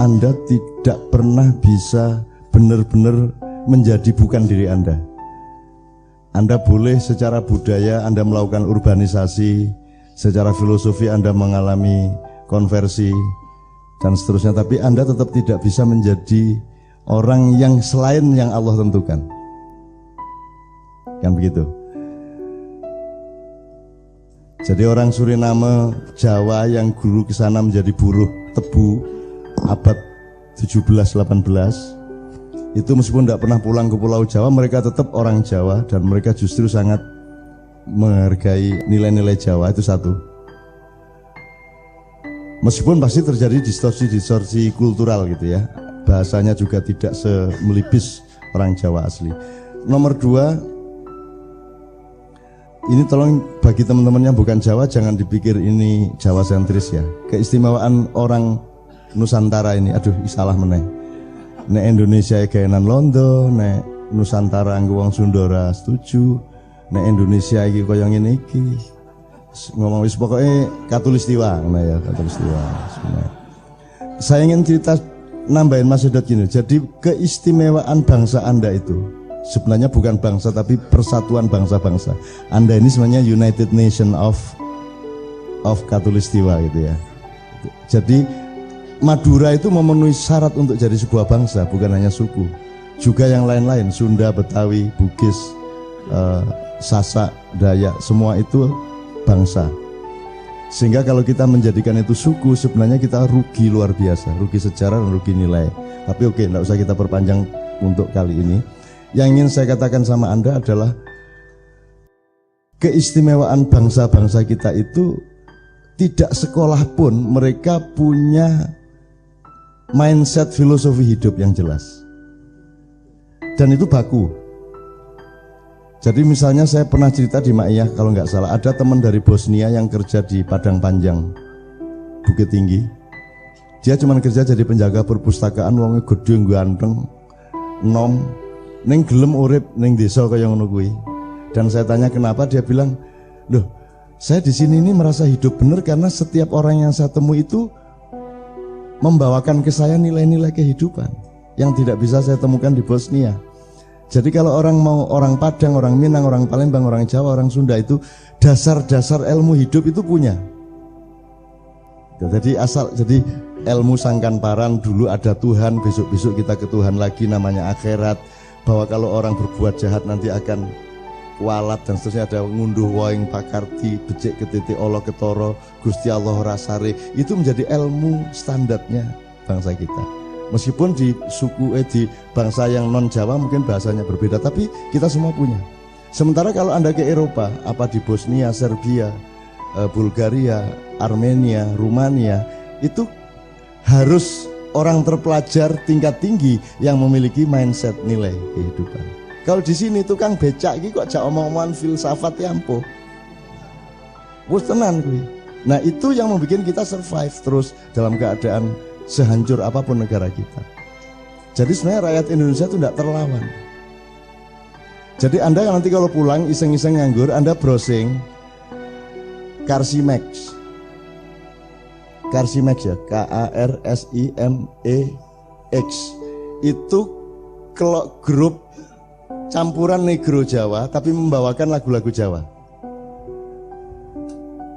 Anda tidak pernah bisa benar-benar menjadi bukan diri Anda. Anda boleh secara budaya Anda melakukan urbanisasi, secara filosofi Anda mengalami konversi dan seterusnya, tapi Anda tetap tidak bisa menjadi orang yang selain yang Allah tentukan. Kan begitu. Jadi orang Suriname, Jawa yang guru ke sana menjadi buruh tebu abad 17-18, itu meskipun tidak pernah pulang ke Pulau Jawa, mereka tetap orang Jawa dan mereka justru sangat menghargai nilai-nilai Jawa. Itu satu. Meskipun pasti terjadi distorsi kultural gitu ya, bahasanya juga tidak semelibis orang Jawa asli. Nomor dua, ini tolong bagi teman-teman yang bukan Jawa jangan dipikir ini Jawa sentris ya. Keistimewaan orang Nusantara ini, aduh salah meneh. Nek Indonesia gaenan Londo, nek Nusantara anggo wong Sundara setuju, nek Indonesia iki kaya ngene iki. Ngomong wis pokoke katulistiwa, nah ya katulistiwa. Saya ingin cerita nambahin Mas Edot gini. Jadi keistimewaan bangsa Anda itu sebenarnya bukan bangsa tapi persatuan bangsa-bangsa. Anda ini sebenarnya United Nation of Katulistiwa gitu ya. Jadi Madura itu memenuhi syarat untuk jadi sebuah bangsa, bukan hanya suku. Juga yang lain-lain, Sunda, Betawi, Bugis, Sasak, Dayak, semua itu bangsa. Sehingga kalau kita menjadikan itu suku, sebenarnya kita rugi luar biasa, rugi sejarah dan rugi nilai. Tapi oke, tidak usah kita perpanjang untuk kali ini. Yang ingin saya katakan sama Anda adalah keistimewaan bangsa-bangsa kita itu tidak sekolah pun mereka punya mindset filosofi hidup yang jelas. Dan itu baku. Jadi misalnya saya pernah cerita di Maiyah kalau nggak salah, ada teman dari Bosnia yang kerja di Padang Panjang, Bukit Tinggi. Dia cuma kerja jadi penjaga perpustakaan, wongnya gede ganteng, nom, neng gelem urip neng desa kaya ngono kuwi. Dan saya tanya kenapa, dia bilang, "Loh, saya di sini ini merasa hidup benar karena setiap orang yang saya temui itu membawakan ke saya nilai-nilai kehidupan yang tidak bisa saya temukan di Bosnia." Jadi kalau orang mau orang Padang, orang Minang, orang Palembang, orang Jawa, orang Sunda itu dasar-dasar ilmu hidup itu punya. Jadi jadi ilmu sangkan paran, dulu ada Tuhan, besok-besok kita ke Tuhan lagi namanya akhirat. Bahwa kalau orang berbuat jahat nanti akan kualat dan seterusnya, ada ngunduh waing pakarti, becik ketiti Allah ketoro, Gusti Allah rasare. Itu menjadi ilmu standarnya bangsa kita. Meskipun di suku di bangsa yang non Jawa mungkin bahasanya berbeda, tapi kita semua punya. Sementara kalau Anda ke Eropa, apa di Bosnia, Serbia, Bulgaria, Armenia, Rumania, itu harus orang terpelajar tingkat tinggi yang memiliki mindset nilai kehidupan. Kalau di sini tukang becak iki kok jak omong-omongan filsafat ya ampuh. Wes tenan kuwi. Nah, itu yang membuat kita survive terus dalam keadaan sehancur apapun negara kita. Jadi sebenarnya rakyat Indonesia itu tidak terlawan. Jadi Anda nanti kalau pulang iseng-iseng nganggur, Anda browsing Karsimex. Karsimex ya, Karsimex. Itu grup campuran negro Jawa tapi membawakan lagu-lagu Jawa.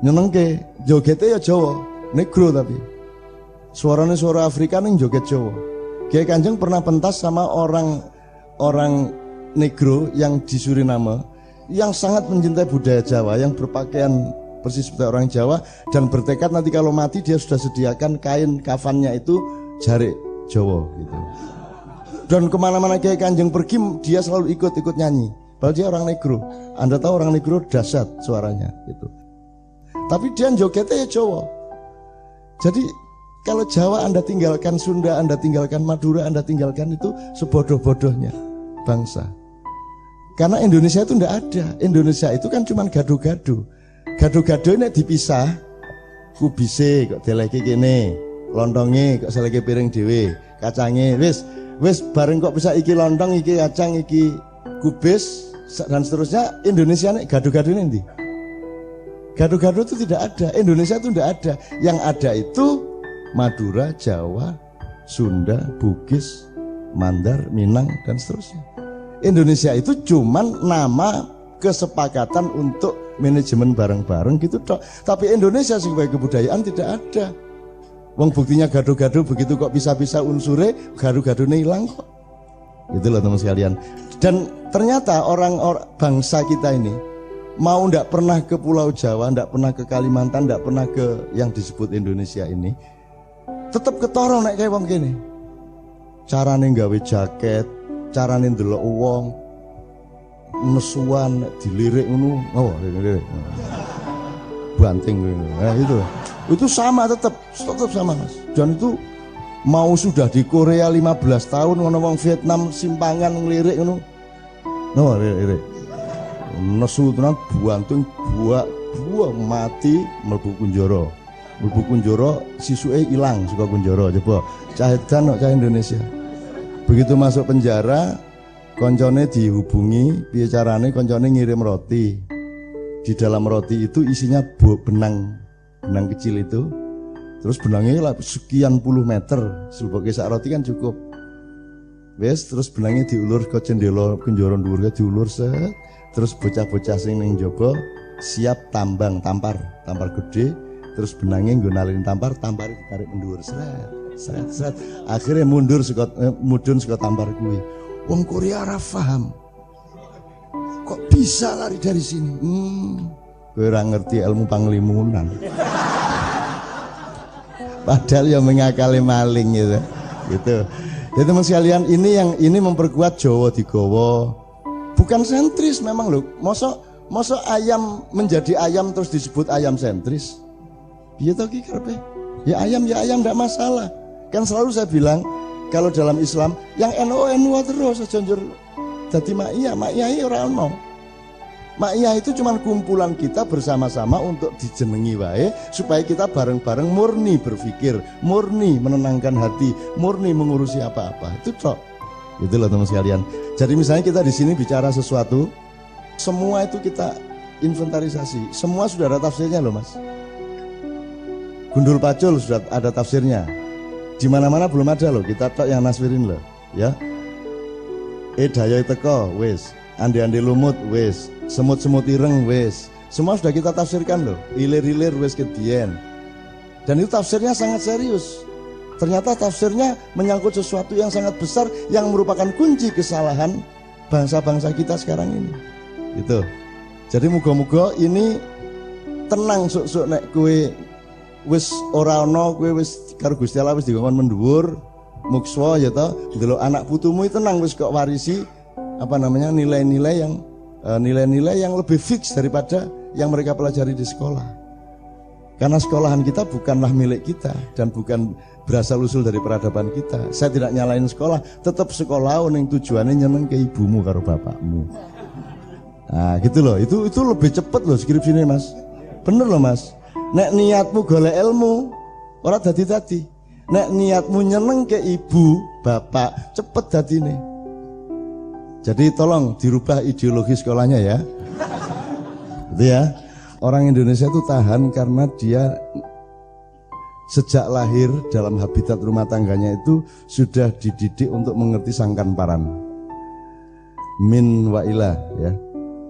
Nyenengke, jogetnya ya Jawa, negro tapi suaranya suara Afrika ning joget Jawa. Kiai Kanjeng pernah pentas sama orang negro yang di Suriname yang sangat mencintai budaya Jawa, yang berpakaian persis seperti orang Jawa dan bertekad nanti kalau mati dia sudah sediakan kain kafannya itu jarik Jawa gitu. Dan kemana-mana Kiai Kanjeng pergi dia selalu ikut nyanyi. Padahal dia orang negro. Anda tahu orang negro dahsyat suaranya gitu. Tapi dia jogetnya ya Jawa. Jadi kalau Jawa Anda tinggalkan, Sunda Anda tinggalkan, Madura Anda tinggalkan, itu sebodoh-bodohnya bangsa. Karena Indonesia itu enggak ada. Indonesia itu kan cuma gado-gado. Gado-gado ini dipisah. Kubise kok deleke kene, lontonge kok seleke piring dhewe, kacange wis bareng kok bisa iki lontong, iki kacang, iki kubis dan seterusnya. Indonesia ini gado-gado ini ndi? Gado-gado itu tidak ada. Indonesia itu tidak ada. Yang ada itu Madura, Jawa, Sunda, Bugis, Mandar, Minang, dan seterusnya. Indonesia itu cuman nama kesepakatan untuk manajemen bareng-bareng gitu toh. Tapi Indonesia sebagai kebudayaan tidak ada. Wong buktinya gado-gado begitu kok bisa-bisa unsure gado-gadone hilang kok. Gitu loh teman sekalian. Dan ternyata orang bangsa kita ini mau ndak pernah ke Pulau Jawa, ndak pernah ke Kalimantan, ndak pernah ke yang disebut Indonesia ini, tetap ketorong nek kayak wong kene. Carane gawe jaket, carane ndelok wong, nesuan dilirik ngono, lirik. Banting ngono. Nah, itu sama tetap sama Mas. Dan itu mau sudah di Korea 15 tahun ngono wong Vietnam simpangan ngelirik ngono. Lirik. Nesu tenan banting buak mati mlebu kunjara. Mlebu kunjara sisuke ilang saka kunjara. Coba cah edan kok cah Indonesia. Begitu masuk penjara, koncone dihubungi, piye carane koncone ngirim roti. Di dalam roti itu isinya benang kecil itu. Terus benangnya sekian puluh meter, sebagai sak roti kan cukup. Wes terus benangnya diulur ke jendela kunjara dhuwur diulur set. Terus bocah-bocah sing ning njaba siap tampar gede, terus benangnya nggo nalin tampar ditarik mundur seret. Akhirnya mudun saka tampar kuwi. Wong Korea ora paham. Kok bisa lari dari sini? Kowe ora ngerti ilmu panglimunan. Padahal ya mengakali maling gitu. Gitu. Jadi teman sekalian, ini memperkuat Jawa digawa. Bukan sentris memang loh. Mosok ayam menjadi ayam terus disebut ayam sentris. Piye to ki karepe? Ya ayam enggak masalah. Kan selalu saya bilang kalau dalam Islam yang NU terus aja njur dadi makyai ora ono. Makyai itu cuma kumpulan kita bersama-sama untuk dijenengi wae supaya kita bareng-bareng murni berpikir, murni menenangkan hati, murni mengurusi apa-apa. Itu tok. Itulah teman sekalian. Jadi misalnya kita di sini bicara sesuatu, semua itu kita inventarisasi. Semua sudah ada tafsirnya loh Mas. Gundul pacul sudah ada tafsirnya. Di mana-mana belum ada loh. Kita tok yang naswirin loh, ya. Daya teko wis, ande-ande lumut wis, semut-semut ireng wis. Semua sudah kita tafsirkan loh. Ilir-ilir wis kedien. Dan itu tafsirnya sangat serius. Ternyata tafsirnya menyangkut sesuatu yang sangat besar yang merupakan kunci kesalahan bangsa-bangsa kita sekarang ini. Gitu. Jadi muga-muga ini tenang sok-sok nek kowe wis ora ana, kowe wis karo Gusti Allah wis dikon mendhuwur, mukswa ya to, ndelok anak putumu tenang wis kok warisi nilai-nilai yang lebih fix daripada yang mereka pelajari di sekolah. Karena sekolahan kita bukanlah milik kita dan bukan berasal usul dari peradaban kita. Saya tidak nyalain sekolah, tetap sekolah yang tujuannya nyeneng ke ibumu karo bapakmu. Nah gitu loh, itu lebih cepet loh skripsi ini Mas. Bener loh Mas. Nek niatmu golek ilmu, ora dadi. Nek niatmu nyeneng ke ibu, bapak, cepet dadine. Jadi tolong dirubah ideologi sekolahnya ya. Gitu ya. Orang Indonesia itu tahan karena dia sejak lahir dalam habitat rumah tangganya itu sudah dididik untuk mengerti sangkan paran. Min wa ila ya.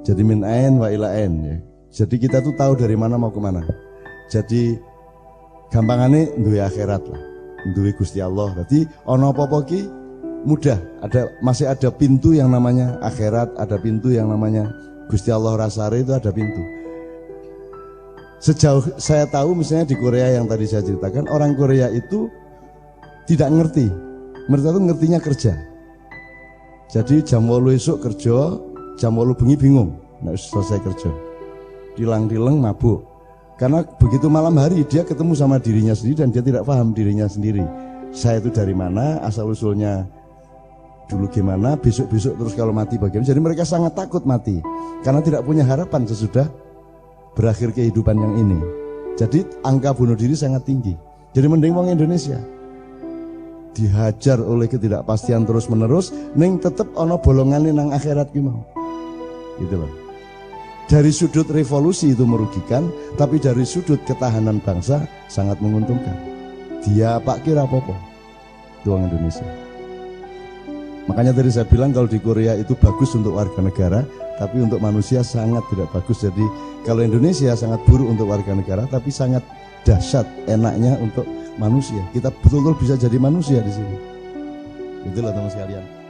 Jadi min ain wa ila ain ya. Jadi kita tuh tahu dari mana mau kemana. Jadi gampangane duwe akhirat lah. Duwe Gusti Allah. Jadi ono apa-apa ki mudah. Masih ada pintu yang namanya akhirat, ada pintu yang namanya Gusti Allah Rasare, itu ada pintu. Sejauh saya tahu misalnya di Korea yang tadi saya ceritakan, orang Korea itu tidak ngerti. Mereka itu ngertinya kerja. Jadi jam 8 esuk kerja, jam 8 bengi bingung. Nah, selesai kerja. Dilang-dilang mabuk. Karena begitu malam hari dia ketemu sama dirinya sendiri dan dia tidak paham dirinya sendiri. Saya itu dari mana, asal usulnya dulu gimana, besok-besok terus kalau mati bagaimana. Jadi mereka sangat takut mati karena tidak punya harapan sesudah berakhir kehidupan yang ini. Jadi angka bunuh diri sangat tinggi. Jadi mending wong Indonesia dihajar oleh ketidakpastian terus menerus, ning tetep ono bolongane nang akhirat ki mau. Gitu loh. Dari sudut revolusi itu merugikan, tapi dari sudut ketahanan bangsa sangat menguntungkan. Dia pak kira apa-apa. itu orang Indonesia. Makanya tadi saya bilang kalau di Korea itu bagus untuk warga negara, tapi untuk manusia sangat tidak bagus. Jadi kalau Indonesia sangat buruk untuk warga negara, tapi sangat dahsyat enaknya untuk manusia. Kita betul-betul bisa jadi manusia di sini. Itulah teman sekalian.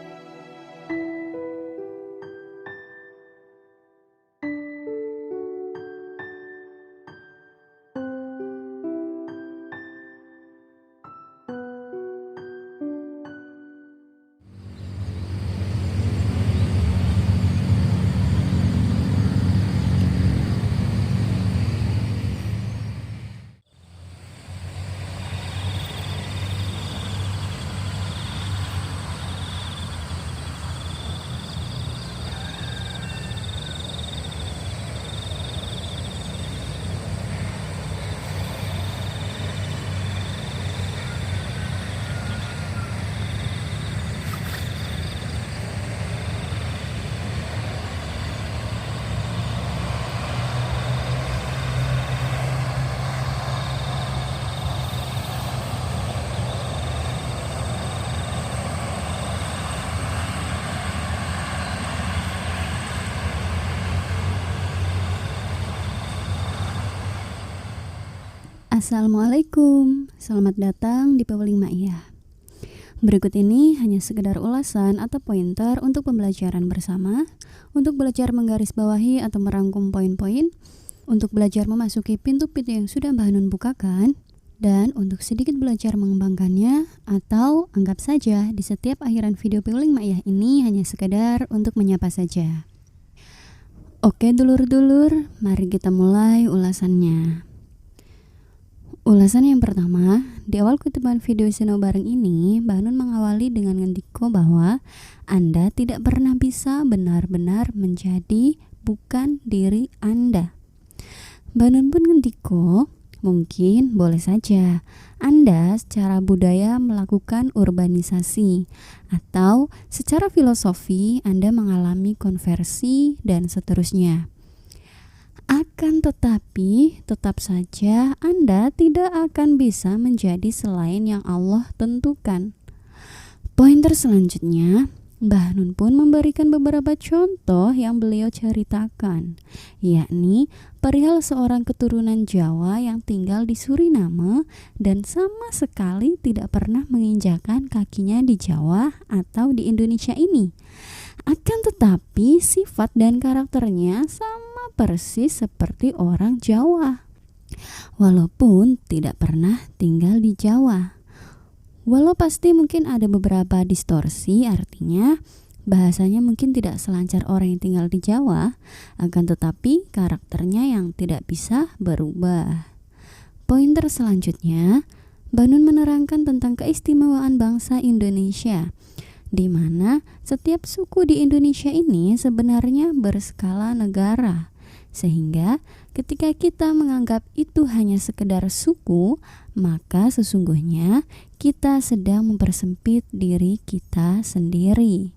Assalamualaikum, selamat datang di Peweling Ma'iyah. Berikut ini hanya sekedar ulasan atau pointer untuk pembelajaran bersama, untuk belajar menggarisbawahi atau merangkum poin-poin, untuk belajar memasuki pintu-pintu yang sudah Mbah Nun bukakan, dan untuk sedikit belajar mengembangkannya, atau anggap saja di setiap akhiran video Peweling Ma'iyah ini hanya sekedar untuk menyapa saja. Oke dulur-dulur, mari kita mulai ulasannya. Ulasan yang pertama, di awal kutipan video Sinau Bareng ini, Mbah Nun mengawali dengan ngendiko bahwa Anda tidak pernah bisa benar-benar menjadi bukan diri Anda. Mbah Nun pun ngendiko, mungkin boleh saja Anda secara budaya melakukan urbanisasi, atau secara filosofi Anda mengalami konversi dan seterusnya. Akan tetapi, tetap saja Anda tidak akan bisa menjadi selain yang Allah tentukan. Pointer selanjutnya, Mbah Nun pun memberikan beberapa contoh yang beliau ceritakan, yakni perihal seorang keturunan Jawa yang tinggal di Suriname dan sama sekali tidak pernah menginjakan kakinya di Jawa atau di Indonesia ini. Akan tetapi, sifat dan karakternya sama persis seperti orang Jawa, walaupun tidak pernah tinggal di Jawa. Walau pasti mungkin ada beberapa distorsi, artinya bahasanya mungkin tidak selancar orang yang tinggal di Jawa, akan tetapi karakternya yang tidak bisa berubah. Pointer selanjutnya, Mbah Nun menerangkan tentang keistimewaan bangsa Indonesia, di mana setiap suku di Indonesia ini sebenarnya berskala negara. Sehingga ketika kita menganggap itu hanya sekedar suku, maka sesungguhnya kita sedang mempersempit diri kita sendiri.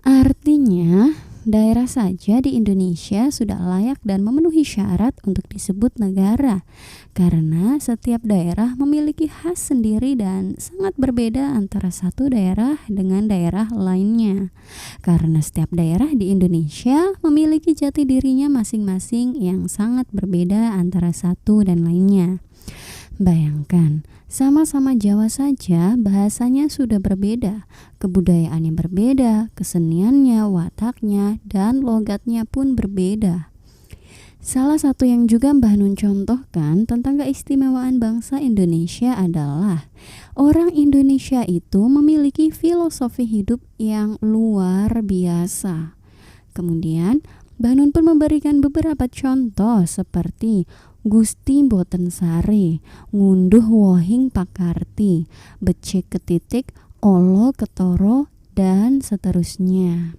Artinya, daerah saja di Indonesia sudah layak dan memenuhi syarat untuk disebut negara, karena setiap daerah memiliki khas sendiri dan sangat berbeda antara satu daerah dengan daerah lainnya. Karena setiap daerah di Indonesia memiliki jati dirinya masing-masing yang sangat berbeda antara satu dan lainnya. Bayangkan, sama-sama Jawa saja bahasanya sudah berbeda, kebudayaannya berbeda, keseniannya, wataknya, dan logatnya pun berbeda. Salah satu yang juga Mbah Nun contohkan tentang keistimewaan bangsa Indonesia adalah orang Indonesia itu memiliki filosofi hidup yang luar biasa. Kemudian Mbah Nun pun memberikan beberapa contoh seperti Gusti Boten Sare, ngunduh wohing pakarti, becik ketitik, olo ketoro, dan seterusnya.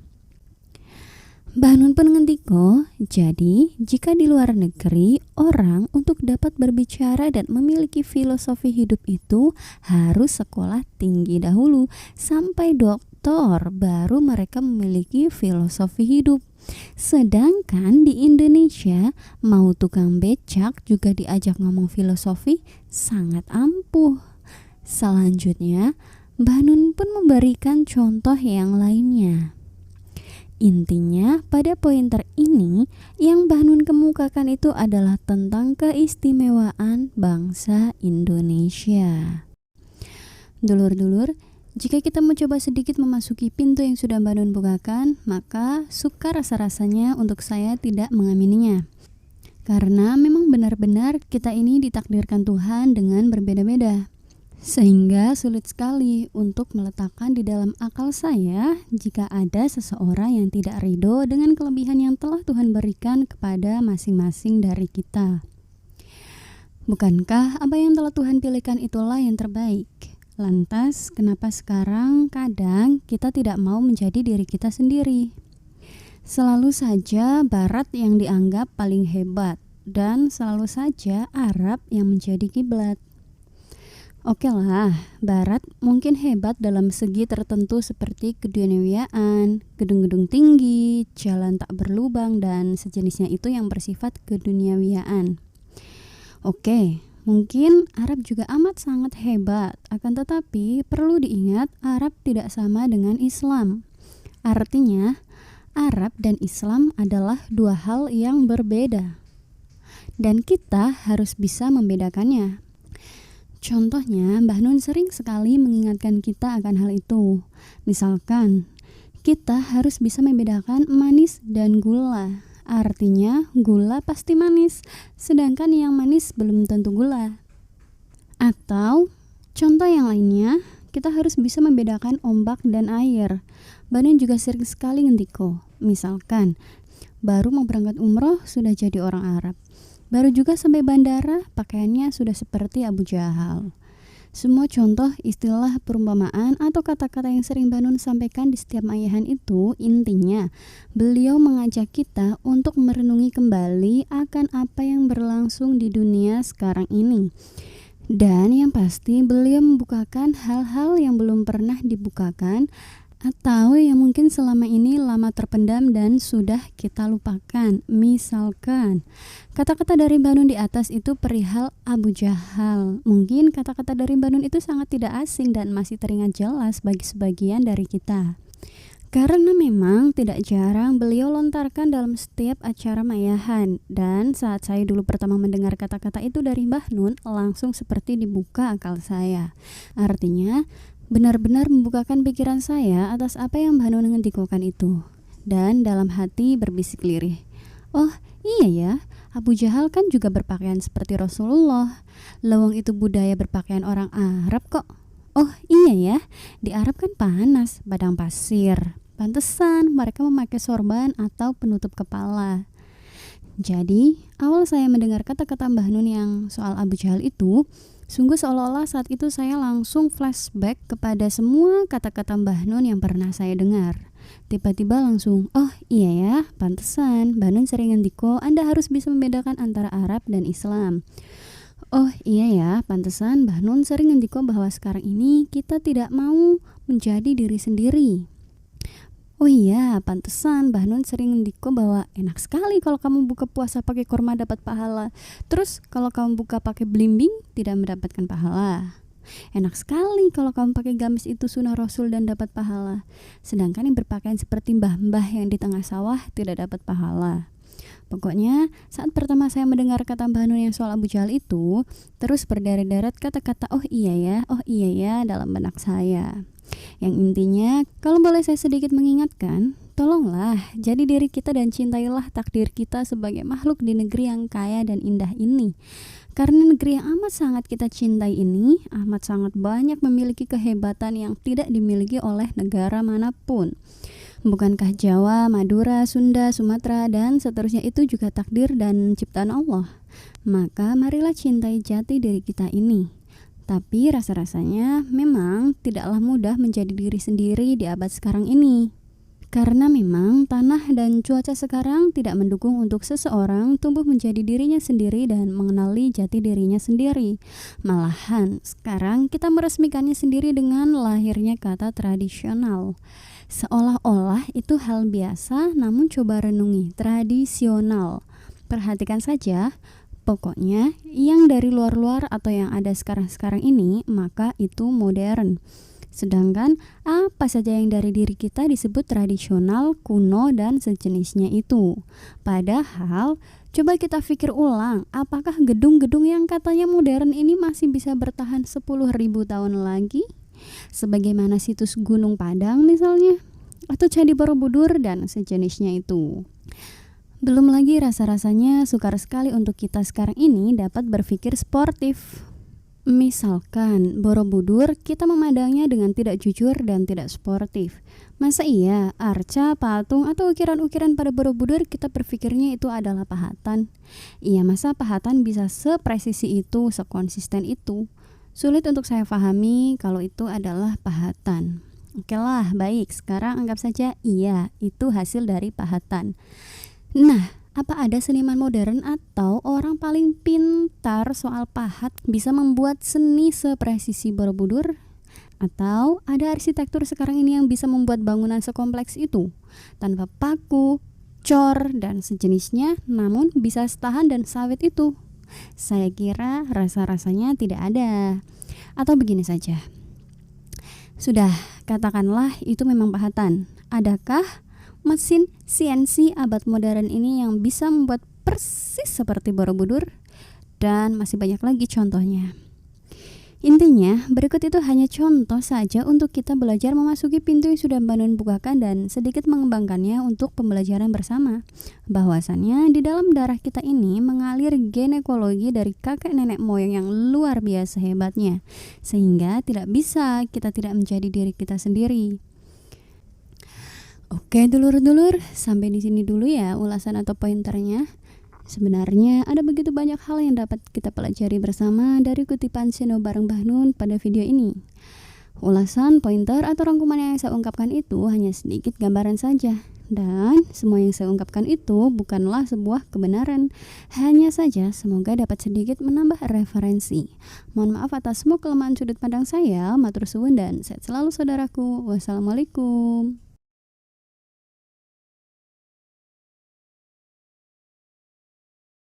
Mbah Nun pun ngendiko, jadi jika di luar negeri orang untuk dapat berbicara dan memiliki filosofi hidup itu harus sekolah tinggi dahulu sampai doktor, baru mereka memiliki filosofi hidup. Sedangkan di Indonesia mau tukang becak juga diajak ngomong filosofi sangat ampuh. Selanjutnya Mbah Nun pun memberikan contoh yang lainnya. Intinya, pada pointer ini yang Mbah Nun kemukakan itu adalah tentang keistimewaan bangsa Indonesia. Dulur-dulur, jika kita mencoba sedikit memasuki pintu yang sudah Mbah Nun bukakan, maka suka rasa-rasanya untuk saya tidak mengamininya. Karena memang benar-benar kita ini ditakdirkan Tuhan dengan berbeda-beda. Sehingga sulit sekali untuk meletakkan di dalam akal saya jika ada seseorang yang tidak ridho dengan kelebihan yang telah Tuhan berikan kepada masing-masing dari kita. Bukankah apa yang telah Tuhan pilihkan itulah yang terbaik? Lantas, kenapa sekarang kadang kita tidak mau menjadi diri kita sendiri? Selalu saja Barat yang dianggap paling hebat, dan selalu saja Arab yang menjadi kiblat. Oke lah, Barat mungkin hebat dalam segi tertentu seperti keduniawiaan, gedung-gedung tinggi, jalan tak berlubang, dan sejenisnya itu yang bersifat keduniawiaan. Oke, mungkin Arab juga amat sangat hebat, akan tetapi perlu diingat Arab tidak sama dengan Islam. Artinya, Arab dan Islam adalah dua hal yang berbeda. Dan kita harus bisa membedakannya. Contohnya, Mbah Nun sering sekali mengingatkan kita akan hal itu. Misalkan, kita harus bisa membedakan manis dan gula. Artinya, gula pasti manis, sedangkan yang manis belum tentu gula. Atau, contoh yang lainnya, kita harus bisa membedakan ombak dan air. Mbah Nun juga sering sekali ngendiko. Misalkan, baru mau berangkat umroh sudah jadi orang Arab. Baru juga sampai bandara, pakaiannya sudah seperti Abu Jahal. Semua contoh, istilah, perumpamaan, atau kata-kata yang sering Mbah Nun sampaikan di setiap ayahan itu, intinya beliau mengajak kita untuk merenungi kembali akan apa yang berlangsung di dunia sekarang ini. Dan yang pasti beliau membukakan hal-hal yang belum pernah dibukakan, atau yang mungkin selama ini lama terpendam dan sudah kita lupakan. Misalkan, kata-kata dari Mbah Nun di atas itu perihal Abu Jahal. Mungkin kata-kata dari Mbah Nun itu sangat tidak asing dan masih teringat jelas bagi sebagian dari kita. Karena memang tidak jarang beliau lontarkan dalam setiap acara mayahan. Dan saat saya dulu pertama mendengar kata-kata itu dari Mbah Nun, langsung seperti dibuka akal saya. Artinya, benar-benar membukakan pikiran saya atas apa yang Mbah Nun ngendikokan itu. Dan dalam hati berbisik lirih, oh iya ya, Abu Jahal kan juga berpakaian seperti Rasulullah. Lawang itu budaya berpakaian orang Arab kok. Oh iya ya, di Arab kan panas, padang pasir. Pantesan mereka memakai sorban atau penutup kepala. Jadi, awal saya mendengar kata-kata Mbah Nun yang soal Abu Jahal itu, sungguh seolah-olah saat itu saya langsung flashback kepada semua kata-kata Mbah Nun yang pernah saya dengar. Tiba-tiba langsung, oh iya ya, pantesan Mbah Nun sering ngendiko Anda harus bisa membedakan antara Arab dan Islam. Oh iya ya, pantesan Mbah Nun sering ngendiko bahwa sekarang ini kita tidak mau menjadi diri sendiri. Oh iya, pantesan Mbah Nun sering ngendiko bahwa enak sekali kalau kamu buka puasa pakai kurma dapat pahala. Terus kalau kamu buka pakai belimbing tidak mendapatkan pahala. Enak sekali kalau kamu pakai gamis itu sunnah Rasul dan dapat pahala. Sedangkan yang berpakaian seperti mbah-mbah yang di tengah sawah tidak dapat pahala. Pokoknya saat pertama saya mendengar kata Mbah Nun yang soal Abu Jahal itu, terus berderet-deret kata-kata oh iya ya dalam benak saya. Yang intinya, kalau boleh saya sedikit mengingatkan, tolonglah jadi diri kita dan cintailah takdir kita sebagai makhluk di negeri yang kaya dan indah ini. Karena negeri yang amat sangat kita cintai ini amat sangat banyak memiliki kehebatan yang tidak dimiliki oleh negara manapun. Bukankah Jawa, Madura, Sunda, Sumatera, dan seterusnya itu juga takdir dan ciptaan Allah? Maka marilah cintai jati diri kita ini. Tapi rasa-rasanya memang tidaklah mudah menjadi diri sendiri di abad sekarang ini. Karena memang tanah dan cuaca sekarang tidak mendukung untuk seseorang tumbuh menjadi dirinya sendiri dan mengenali jati dirinya sendiri. Malahan sekarang kita meresmikannya sendiri dengan lahirnya kata tradisional. Seolah-olah itu hal biasa, namun coba renungi, tradisional. Perhatikan saja, pokoknya yang dari luar-luar atau yang ada sekarang-sekarang ini, maka itu modern. Sedangkan apa saja yang dari diri kita disebut tradisional, kuno, dan sejenisnya itu. Padahal, coba kita pikir ulang, apakah gedung-gedung yang katanya modern ini masih bisa bertahan 10.000 tahun lagi? Sebagaimana situs Gunung Padang misalnya, atau Candi Borobudur dan sejenisnya itu. Belum lagi rasa-rasanya sukar sekali untuk kita sekarang ini dapat berpikir sportif. Misalkan Borobudur kita memandangnya dengan tidak jujur dan tidak sportif. Masa iya arca, patung, atau ukiran-ukiran pada Borobudur kita berpikirnya itu adalah pahatan? Iya, masa pahatan bisa sepresisi itu, sekonsisten itu? Sulit untuk saya pahami kalau itu adalah pahatan. Oke lah, baik, sekarang anggap saja iya, itu hasil dari pahatan. Nah, apa ada seniman modern atau orang paling pintar soal pahat bisa membuat seni sepresisi Borobudur? Atau ada arsitektur sekarang ini yang bisa membuat bangunan sekompleks itu tanpa paku, cor, dan sejenisnya, namun bisa setahan dan sawit itu? Saya kira rasa-rasanya tidak ada. Atau begini saja, sudah, katakanlah itu memang pahatan. Adakah mesin CNC abad modern ini yang bisa membuat persis seperti Borobudur? Dan masih banyak lagi contohnya. Intinya, berikut itu hanya contoh saja untuk kita belajar memasuki pintu yang sudah Mbak Nun bukakan dan sedikit mengembangkannya untuk pembelajaran bersama. Bahwasannya di dalam darah kita ini mengalir gen ekologi dari kakek nenek moyang yang luar biasa hebatnya, sehingga tidak bisa kita tidak menjadi diri kita sendiri. Oke dulur-dulur, sampai di sini dulu ya ulasan atau pointernya. Sebenarnya ada begitu banyak hal yang dapat kita pelajari bersama dari kutipan Seno bareng Mbah Nun pada video ini. Ulasan, pointer, atau rangkuman yang saya ungkapkan itu hanya sedikit gambaran saja. Dan semua yang saya ungkapkan itu bukanlah sebuah kebenaran. Hanya saja semoga dapat sedikit menambah referensi. Mohon maaf atas semua kelemahan sudut pandang saya. Matur suwun dan sehat selalu saudaraku. Wassalamualaikum.